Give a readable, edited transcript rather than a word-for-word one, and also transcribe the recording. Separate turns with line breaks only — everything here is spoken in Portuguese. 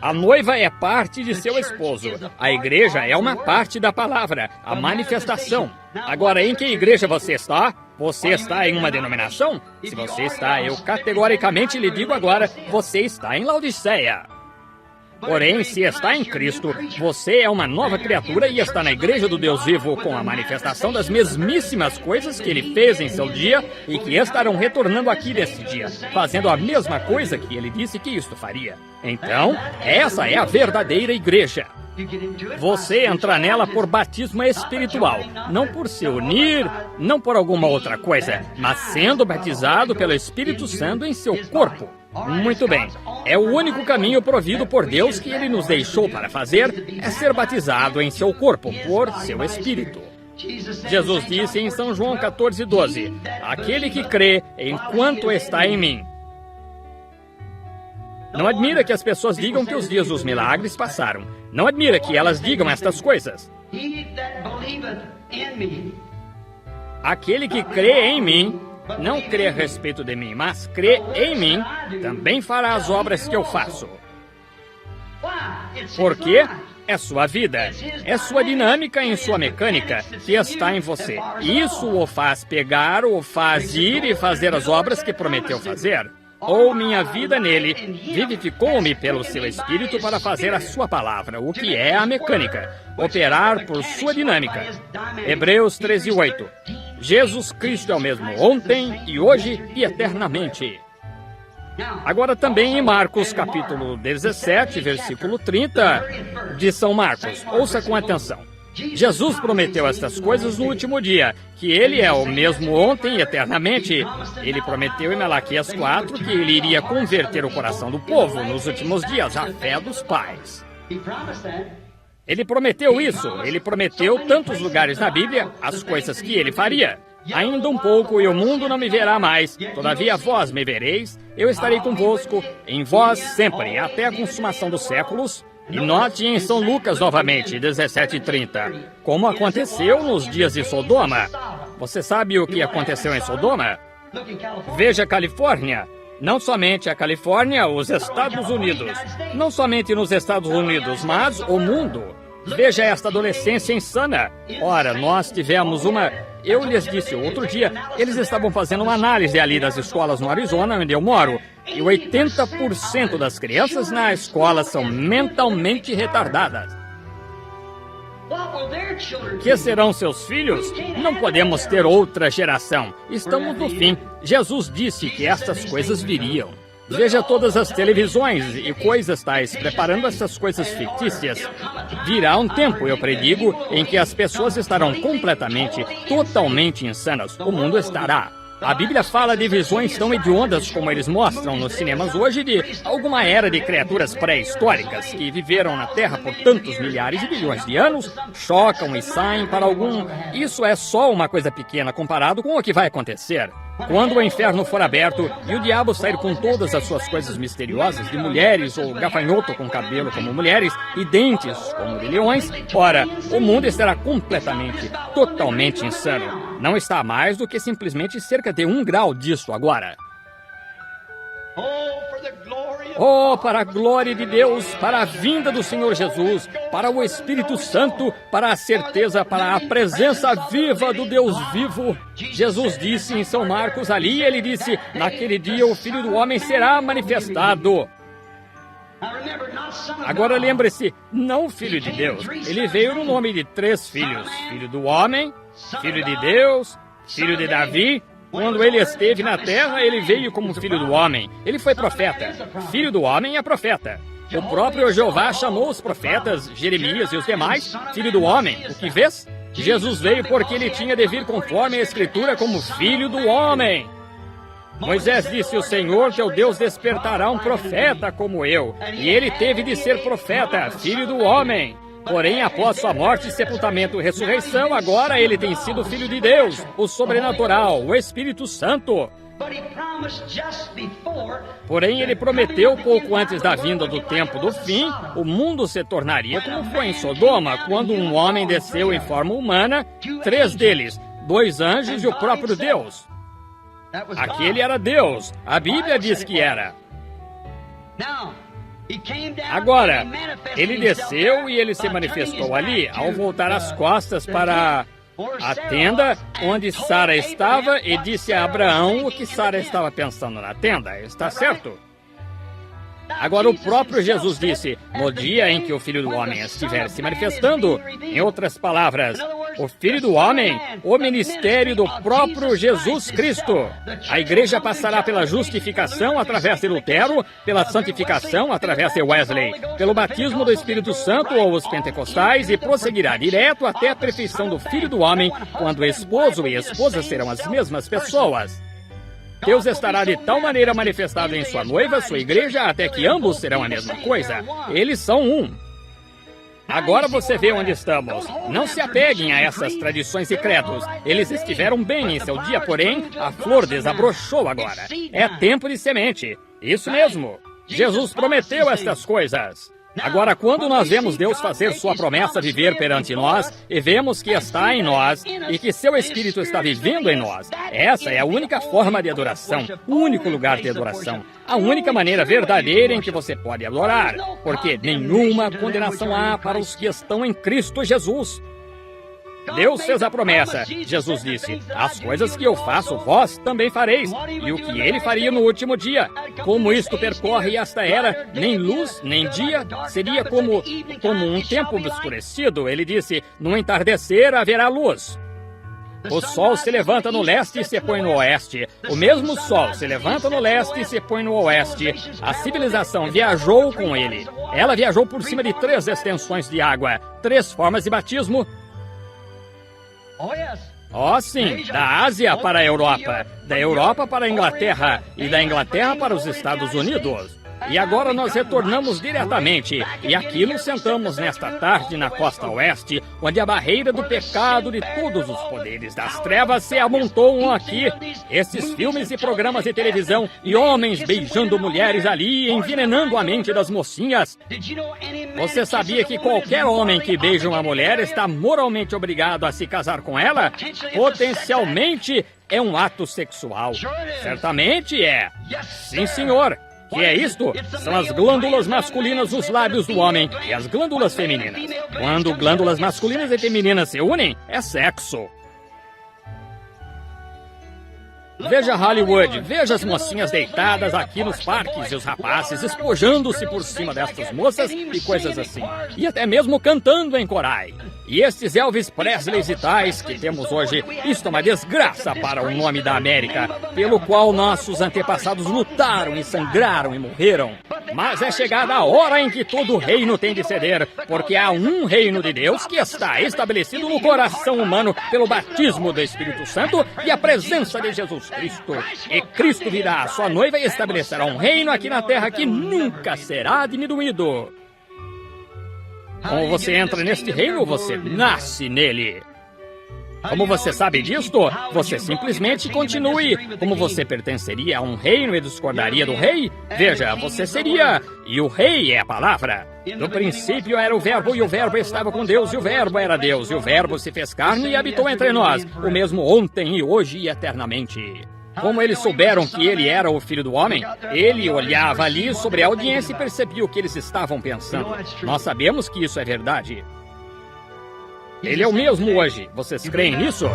A noiva é parte de seu esposo. A igreja é uma parte da palavra, a manifestação. Agora, em que igreja você está? Você está em uma denominação? Se você está, eu categoricamente lhe digo agora, você está em Laodiceia. Porém, se está em Cristo, você é uma nova criatura e está na igreja do Deus vivo com a manifestação das mesmíssimas coisas que ele fez em seu dia e que estarão retornando aqui nesse dia, fazendo a mesma coisa que ele disse que isto faria. Então, essa é a verdadeira igreja. Você entra nela por batismo espiritual, não por se unir, não por alguma outra coisa, mas sendo batizado pelo Espírito Santo em seu corpo. Muito bem. É o único caminho provido por Deus que ele nos deixou para fazer, é ser batizado em seu corpo, por seu Espírito. Jesus disse em São João 14:12, aquele que crê enquanto está em mim. Não admira que as pessoas digam que os dias dos milagres passaram. Não admira que elas digam estas coisas. Aquele que crê em mim, não crê a respeito de mim, mas crê em mim, também fará as obras que eu faço. Por quê? É sua vida, é sua dinâmica em sua mecânica que está em você. Isso o faz pegar, o faz ir e fazer as obras que prometeu fazer. Ou minha vida nele vivificou-me pelo seu Espírito para fazer a sua palavra, o que é a mecânica, operar por sua dinâmica. Hebreus 13:8. Jesus Cristo é o mesmo ontem e hoje e eternamente. Agora também em Marcos capítulo 17, versículo 30 de São Marcos. Ouça com atenção. Jesus prometeu estas coisas no último dia, que ele é o mesmo ontem e eternamente. Ele prometeu em Malaquias 4 que ele iria converter o coração do povo nos últimos dias, à fé dos pais. Ele prometeu isso. Ele prometeu tantos lugares na Bíblia, as coisas que ele faria. Ainda um pouco e o mundo não me verá mais, todavia vós me vereis, eu estarei convosco, em vós sempre, até a consumação dos séculos. E note em São Lucas novamente, 17:30, como aconteceu nos dias de Sodoma. Você sabe o que aconteceu em Sodoma? Veja a Califórnia. Não somente a Califórnia, os Estados Unidos. Não somente nos Estados Unidos, mas o mundo. Veja esta adolescência insana. Ora, nós tivemos uma... Eu lhes disse outro dia, eles estavam fazendo uma análise ali das escolas no Arizona, onde eu moro, e 80% das crianças na escola são mentalmente retardadas. Que serão seus filhos? Não podemos ter outra geração. Estamos no fim. Jesus disse que estas coisas viriam. Veja todas as televisões e coisas tais, preparando essas coisas fictícias. Virá um tempo, eu predigo, em que as pessoas estarão completamente, totalmente insanas. O mundo estará. A Bíblia fala de visões tão hediondas como eles mostram nos cinemas hoje de alguma era de criaturas pré-históricas que viveram na Terra por tantos milhares de bilhões de anos, chocam e saem para algum... Isso é só uma coisa pequena comparado com o que vai acontecer. Quando o inferno for aberto e o diabo sair com todas as suas coisas misteriosas de mulheres ou gafanhoto com cabelo como mulheres e dentes como de leões, ora, o mundo estará completamente, totalmente insano. Não está a mais do que simplesmente cerca de 1 grau disso agora. Oh, para a glória de Deus, para a vinda do Senhor Jesus, para o Espírito Santo, para a certeza, para a presença viva do Deus vivo. Jesus disse em São Marcos ali, ele disse, naquele dia o Filho do Homem será manifestado. Agora lembre-se, não o Filho de Deus. Ele veio no nome de 3 filhos. Filho do Homem, Filho de Deus, Filho de Davi. Quando ele esteve na terra, ele veio como filho do homem. Ele foi profeta. Filho do homem é profeta. O próprio Jeová chamou os profetas, Jeremias e os demais, filho do homem. O que vês? Jesus veio porque ele tinha de vir conforme a Escritura como filho do homem. Moisés disse, o Senhor teu Deus despertará um profeta como eu. E ele teve de ser profeta, filho do homem. Porém, após sua morte, sepultamento e ressurreição, agora ele tem sido Filho de Deus, o sobrenatural, o Espírito Santo. Porém, ele prometeu pouco antes da vinda do tempo do fim, o mundo se tornaria como foi em Sodoma, quando um homem desceu em forma humana, 3 deles, 2 anjos e o próprio Deus. Aquele era Deus, a Bíblia diz que era. Agora, ele desceu e ele se manifestou ali ao voltar as costas para a tenda onde Sara estava e disse a Abraão o que Sara estava pensando na tenda. Está certo? Agora, o próprio Jesus disse, no dia em que o Filho do Homem estiver se manifestando, em outras palavras, o Filho do Homem, o ministério do próprio Jesus Cristo. A igreja passará pela justificação através de Lutero, pela santificação através de Wesley, pelo batismo do Espírito Santo ou os pentecostais e prosseguirá direto até a perfeição do Filho do Homem, quando esposo e esposa serão as mesmas pessoas. Deus estará de tal maneira manifestado em sua noiva, sua igreja, até que ambos serão a mesma coisa. Eles são um. Agora você vê onde estamos. Não se apeguem a essas tradições e credos. Eles estiveram bem em seu dia, porém, a flor desabrochou agora. É tempo de semente. Isso mesmo. Jesus prometeu estas coisas. Agora, quando nós vemos Deus fazer sua promessa viver perante nós, e vemos que está em nós, e que seu Espírito está vivendo em nós, essa é a única forma de adoração, o único lugar de adoração, a única maneira verdadeira em que você pode adorar, porque nenhuma condenação há para os que estão em Cristo Jesus. Deus fez a promessa. Jesus disse, as coisas que eu faço, vós também fareis. E o que ele faria no último dia? Como isto percorre esta era, nem luz, nem dia, seria como um tempo obscurecido. Ele disse, no entardecer haverá luz. O sol se levanta no leste e se põe no oeste. O mesmo sol se levanta no leste e se põe no oeste. A civilização viajou com ele. Ela viajou por cima de 3 extensões de água, 3 formas de batismo. Oh, sim, da Ásia para a Europa, da Europa para a Inglaterra e da Inglaterra para os Estados Unidos. E agora nós retornamos diretamente, e aqui nos sentamos nesta tarde na costa oeste, onde a barreira do pecado de todos os poderes das trevas se amontoam aqui. Esses filmes e programas de televisão, e homens beijando mulheres ali, envenenando a mente das mocinhas. Você sabia que qualquer homem que beija uma mulher está moralmente obrigado a se casar com ela? Potencialmente é um ato sexual. Certamente é. Sim, senhor. Que é isto? São as glândulas masculinas dos lábios do homem e as glândulas femininas. Quando glândulas masculinas e femininas se unem, é sexo. Veja Hollywood, veja as mocinhas deitadas aqui nos parques e os rapazes espojando-se por cima destas moças e coisas assim. E até mesmo cantando em corais. E estes Elvis Presleys e tais que temos hoje, isto é uma desgraça para o nome da América, pelo qual nossos antepassados lutaram e sangraram e morreram. Mas é chegada a hora em que todo reino tem de ceder, porque há um reino de Deus que está estabelecido no coração humano pelo batismo do Espírito Santo e a presença de Jesus Cristo. E Cristo virá a sua noiva e estabelecerá um reino aqui na terra que nunca será diminuído. Como você entra neste reino, você nasce nele. Como você sabe disto? Você simplesmente continue. Como você pertenceria a um reino e discordaria do rei? Veja, você seria... E o rei é a palavra. No princípio era o verbo, e o verbo estava com Deus, e o verbo era Deus, e o verbo se fez carne e habitou entre nós, o mesmo ontem e hoje e eternamente. Como eles souberam que ele era o Filho do Homem, ele olhava ali sobre a audiência e percebia o que eles estavam pensando. Nós sabemos que isso é verdade. Ele é o mesmo hoje. Vocês creem nisso?